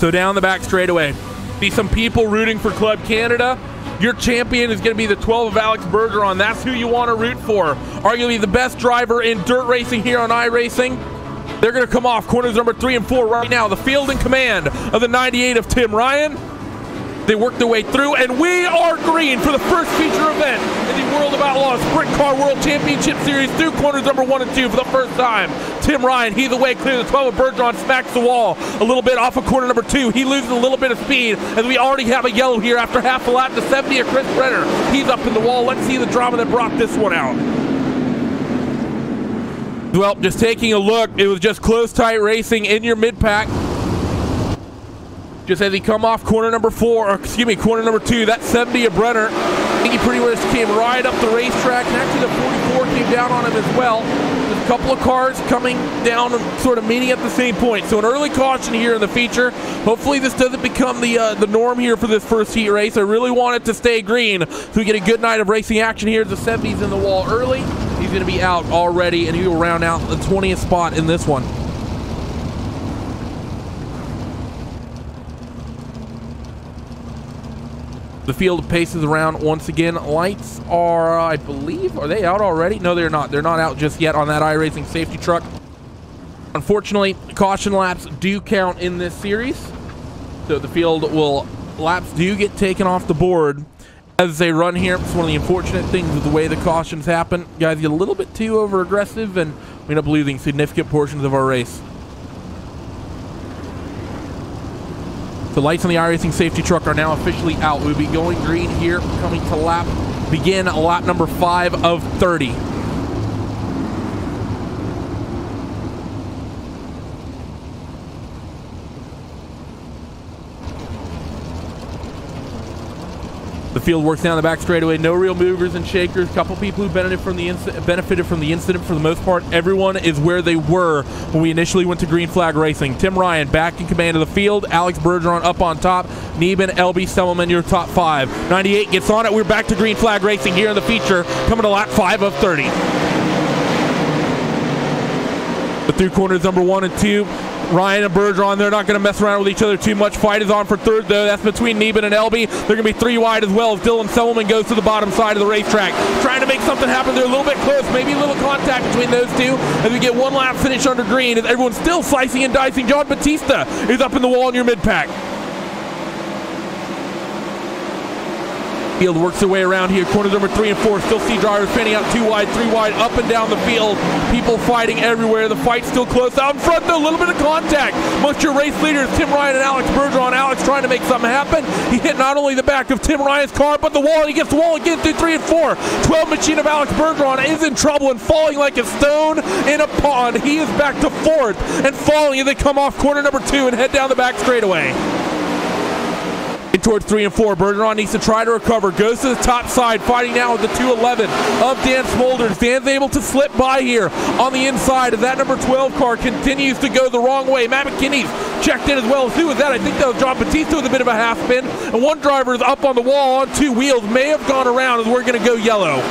So down the back straightaway, be some people rooting for Club Canada. Your champion is going to be the 12 of Alex Bergeron. That's who you want to root for. Arguably the best driver in dirt racing here on iRacing. They're going to come off corners number 3 and 4 right now. The field in command of the 98 of Tim Ryan. They work their way through, and we are green for the first feature event in the World of Outlaws Sprint Car World Championship Series through corners number 1 and 2 for the first time. Tim Ryan, he's away, clear the 12 of Bergeron, smacks the wall a little bit off of corner number 2. He loses a little bit of speed as we already have a yellow here after half a lap to 70 of Chris Brenner. He's up in the wall. Let's see the drama that brought this one out. Well, just taking a look, it was just close, tight racing in your mid-pack. Just as he come off corner number 4, or excuse me, corner number 2, that 70 of Brenner, I think he pretty much came right up the racetrack, and actually the 44 came down on him as well. There's a couple of cars coming down and sort of meeting at the same point. So an early caution here in the feature. Hopefully this doesn't become the norm here for this first heat race. I really want it to stay green so we get a good night of racing action here. The 70's in the wall early. He's going to be out already, and he will round out the 20th spot in this one. The field paces around once again. Lights are, I believe, are they out already? No, they're not. They're not out just yet on that iRacing safety truck. Unfortunately, caution laps do count in this series. So the field laps do get taken off the board as they run here. It's one of the unfortunate things of the way the cautions happen. Guys get a little bit too over aggressive and we end up losing significant portions of our race. The lights on the iRacing safety truck are now officially out. We'll be going green here, coming to begin lap number 5 of 30. The field works down the back straightaway. No real movers and shakers. A couple people who benefited from the incident. For the most part, everyone is where they were when we initially went to green flag racing. Tim Ryan back in command of the field. Alex Bergeron up on top. Neben, LB, Stelman, your top 5. 98 gets on it. We're back to green flag racing here in the feature, coming to lap 5 of 30. The through corners number 1 and 2. Ryan and Bergeron, they're not going to mess around with each other too much. Fight is on for third, though. That's between Neben and LB. They're going to be 3 wide as well as Dylan Selman goes to the bottom side of the racetrack. Trying to make something happen. They're a little bit close. Maybe a little contact between those two as we get one lap finish under green. As everyone's still slicing and dicing. John Batista is up in the wall in your mid-pack. Field works their way around here. Corners number 3 and 4. Still see drivers fanning out 2 wide, 3 wide, up and down the field. People fighting everywhere. The fight's still close. Out in front, though, a little bit of contact amongst your race leaders, Tim Ryan and Alex Bergeron. Alex trying to make something happen. He hit not only the back of Tim Ryan's car, but the wall, and he gets the wall again through 3 and 4. 12 machine of Alex Bergeron is in trouble and falling like a stone in a pond. He is back to 4th and falling as they come off corner number 2 and head down the back straightaway. Towards 3 and 4. Bergeron needs to try to recover. Goes to the top side, fighting now with the 211 of Dan Smolders. Dan's able to slip by here on the inside as that number 12 car continues to go the wrong way. Matt McKinney's checked in as well. Who was that? I think that was John Batista with a bit of a half spin. And one driver is up on the wall on 2 wheels. May have gone around as we're going to go yellow.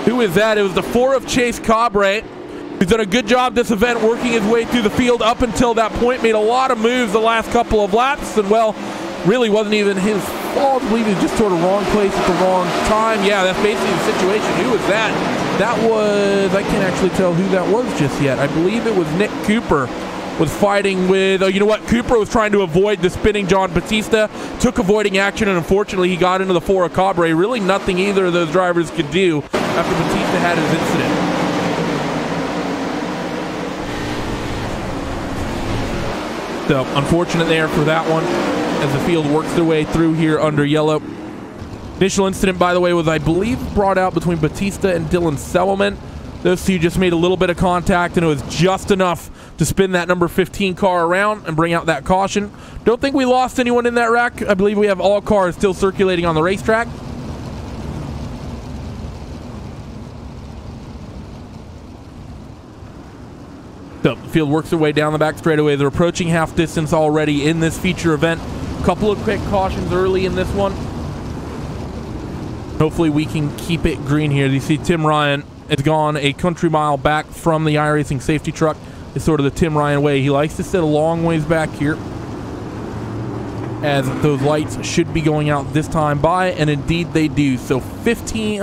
Who is that? It was the 4 of Chase Cabre. He's done a good job this event working his way through the field up until that point. Made a lot of moves the last couple of laps, and well, really wasn't even his fault. I believe he was just sort of wrong place at the wrong time. Yeah, that's basically the situation. Who was that? That was, I can't actually tell who that was just yet. I believe it was Nick Cooper was fighting with, oh, you know what? Cooper was trying to avoid the spinning John Batista, took avoiding action, and unfortunately he got into the 4 of Cabre. Really nothing either of those drivers could do after Batista had his incident. So, unfortunate there for that one as the field works their way through here under yellow. Initial incident, by the way, was, I believe, brought out between Batista and Dylan Selman. Those two just made a little bit of contact, and it was just enough to spin that number 15 car around and bring out that caution. Don't think we lost anyone in that wreck. I believe we have all cars still circulating on the racetrack. So the field works their way down the back straightaway. They're approaching half distance already in this feature event. A couple of quick cautions early in this one. Hopefully we can keep it green here. You see Tim Ryan has gone a country mile back from the iRacing safety truck. is sort of the Tim Ryan way. He likes to sit a long ways back here, as those lights should be going out this time by, and indeed they do. So 15,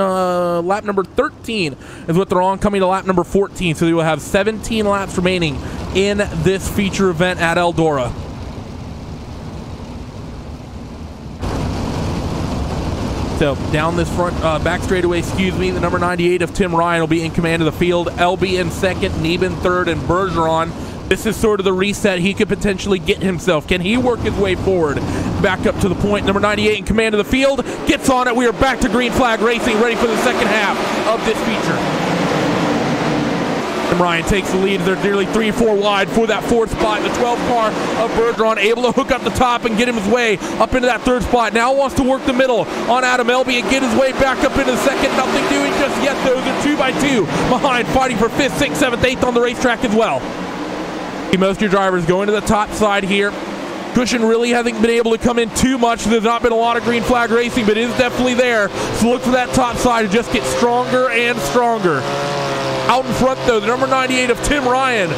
lap number 13 is what they're on, coming to lap number 14. So they will have 17 laps remaining in this feature event at Eldora. So down this front back straightaway, the number 98 of Tim Ryan will be in command of the field. LB in second, Neben third, and Bergeron. This is sort of the reset he could potentially get himself. Can he work his way forward? Back up to the point. Number 98 in command of the field. Gets on it. We are back to green flag racing, ready for the second half of this feature. Tim Ryan takes the lead. They're nearly 3-4 wide for that fourth spot. The 12 car of Bergeron able to hook up the top and get him his way up into that third spot. Now wants to work the middle on Adam Elby and get his way back up into the second. Nothing doing just yet, though. They're 2 by 2 behind, fighting for 5th, 6th, 7th, 8th on the racetrack as well. Most of your drivers going to the top side here. Cushion really hasn't been able to come in too much. There's not been a lot of green flag racing, but it is definitely there. So look for that top side to just get stronger and stronger. Out in front, though, the number 98 of Tim Ryan,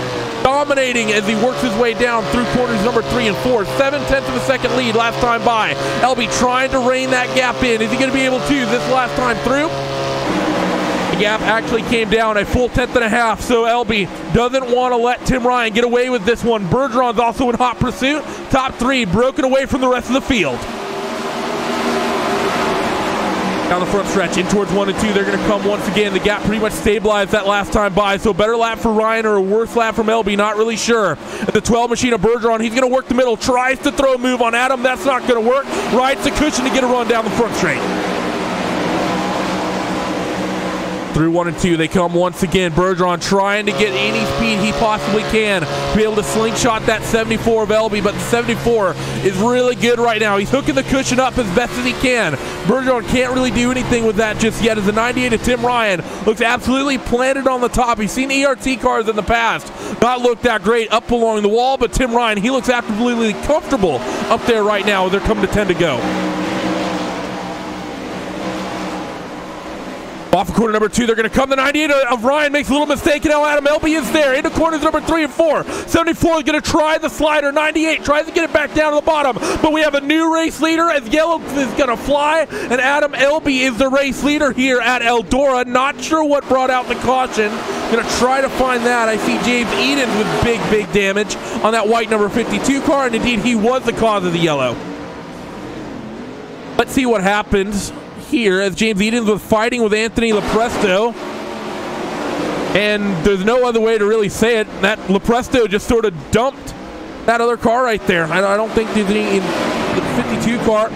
dominating as he works his way down through corners number 3 and 4. 7/10 of a second lead last time by. LB trying to rein that gap in. Is he going to be able to this last time through? The gap actually came down a full 10th and a half, so LB doesn't want to let Tim Ryan get away with this one. Bergeron's also in hot pursuit. Top 3 broken away from the rest of the field. Down the front stretch, in towards 1 and 2, they're going to come once again. The gap pretty much stabilized that last time by, so better lap for Ryan or a worse lap from LB, not really sure. The 12 machine of Bergeron, he's going to work the middle, tries to throw a move on Adam. That's not going to work. Rides the cushion to get a run down the front straight. Through 1 and 2, they come once again. Bergeron trying to get any speed he possibly can to be able to slingshot that 74 of LB, but the 74 is really good right now. He's hooking the cushion up as best as he can. Bergeron can't really do anything with that just yet, as the 98 of Tim Ryan looks absolutely planted on the top. He's seen ERT cars in the past not look that great up along the wall, but Tim Ryan, he looks absolutely comfortable up there right now. They're coming to 10 to go. Off of corner number 2, they're going to come. The 98 of Ryan makes a little mistake, and now Adam Elby is there. Into corners number 3 and 4. 74 is going to try the slider. 98 tries to get it back down to the bottom, but we have a new race leader as yellow is going to fly, and Adam Elby is the race leader here at Eldora. Not sure what brought out the caution. Going to try to find that. I see James Eden with big damage on that white number 52 car, and indeed he was the cause of the yellow. Let's see what happens here as James Eden was fighting with Anthony Lepresto, and there's no other way to really say it. That Lepresto just sort of dumped that other car right there. I don't think there's any in the 52 car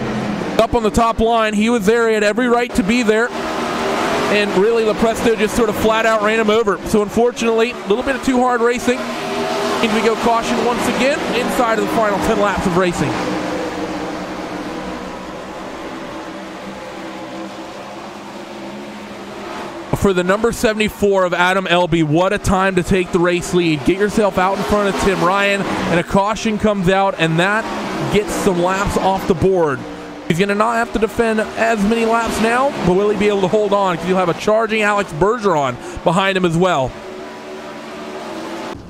up on the top line. He was there. He had every right to be there, and really Lepresto just sort of flat out ran him over. So unfortunately, a little bit of too hard racing. And we go caution once again inside of the final 10 laps of racing. For the number 74 of Adam Elby, what a time to take the race lead. Get yourself out in front of Tim Ryan, and a caution comes out, and that gets some laps off the board. He's going to not have to defend as many laps now, but will he be able to hold on? Because you'll have a charging Alex Bergeron behind him as well.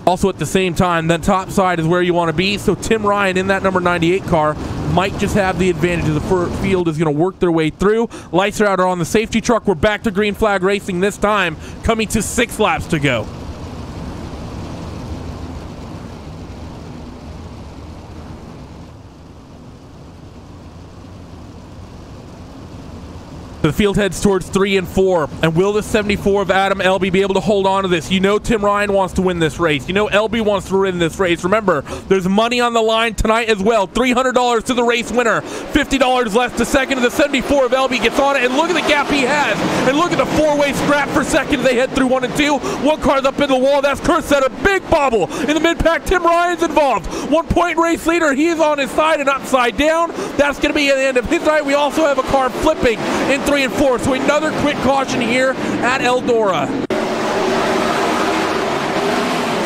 Also at the same time, that top side is where you want to be, so Tim Ryan in that number 98 car might just have the advantage. The field is going to work their way through. Lights are out on the safety truck. We're back to green flag racing this time, coming to 6 laps to go. The field heads towards 3 and 4. And will the 74 of Adam Elby be able to hold on to this? You know Tim Ryan wants to win this race. You know Elby wants to win this race. Remember, there's money on the line tonight as well. $300 to the race winner. $50 left to second. The 74 of Elby gets on it, and look at the gap he has. And look at the 4-way scrap for second. They head through 1 and 2. One car's up in the wall. That's Kursetter. Big bobble in the mid-pack. Tim Ryan's involved. 1 point race leader. He's on his side and upside down. That's going to be at the end of his ride. We also have a car flipping in 3 and 4. So another quick caution here at Eldora.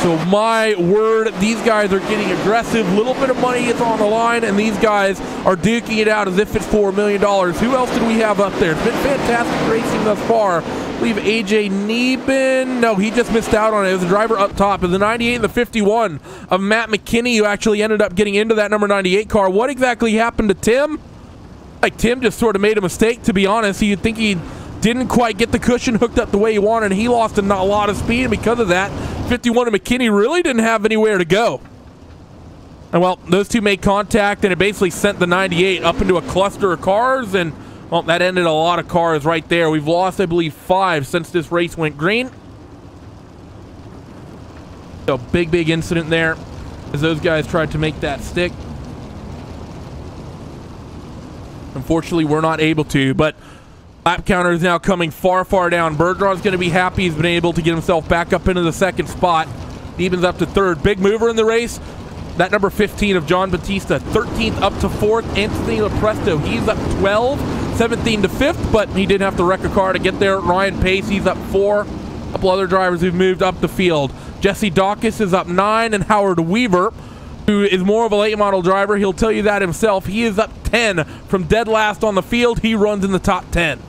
So my word, these guys are getting aggressive. A little bit of money is on the line, and these guys are duking it out as if it's $4 million. Who else did we have up there? It's been fantastic racing thus far. believe AJ Neben, no, he just missed out on it. It was the driver up top. And the 98 and the 51 of Matt McKinney, who actually ended up getting into that number 98 car. What exactly happened to Tim? Like, Tim just sort of made a mistake, to be honest. You'd think he didn't quite get the cushion hooked up the way he wanted, and he lost a lot of speed, and because of that, 51 and McKinney really didn't have anywhere to go. And, well, those two made contact, and it basically sent the 98 up into a cluster of cars, and, well, that ended a lot of cars right there. We've lost, I believe, 5 since this race went green. So, big incident there as those guys tried to make that stick. Unfortunately, we're not able to, but lap counter is now coming far down. Bergeron's going to be happy he's been able to get himself back up into the second spot. Neben's up to third. Big mover in the race. That number 15 of John Batista, 13th up to 4th. Anthony Lepresto, he's up 12, 17 to 5th, but he didn't have to wreck a car to get there. Ryan Pace, he's up 4. A couple other drivers who've moved up the field. Jesse Dawkins is up 9, and Howard Weaver, who is more of a late model driver, he'll tell you that himself. He is up 10 from dead last on the field. He runs in the top 10.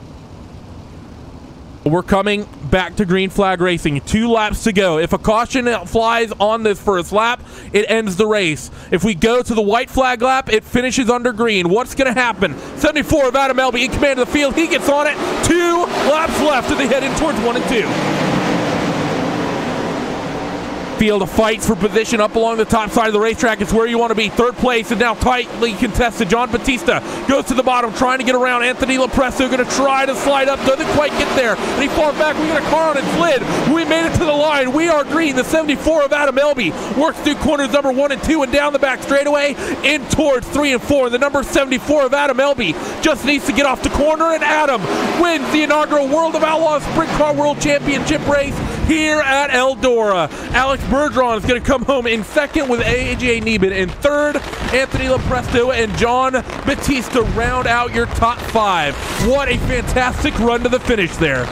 We're coming back to green flag racing. 2 laps to go. If a caution flies on this first lap, it ends the race. If we go to the white flag lap, it finishes under green. What's going to happen? 74 of Adam Elby in command of the field. He gets on it. 2 laps left as they head in towards 1 and 2. Field fights for position up along the top side of the racetrack. It's where you want to be. Third place is now tightly contested. John Batista goes to the bottom, trying to get around. Anthony Lepresto going to try to slide up, doesn't quite get there, and he falls back. We got a car on its lid. We made it to the line. We are green. The 74 of Adam Elby works through corners number 1 and 2 and down the back straightaway in towards 3 and 4. The number 74 of Adam Elby just needs to get off the corner, and Adam wins the inaugural World of Outlaws Sprint Car World Championship race here at Eldora. Alex Bergeron is going to come home in second with AJ Neben in third. Anthony Lepresto and John Batista round out your top 5. What a fantastic run to the finish there.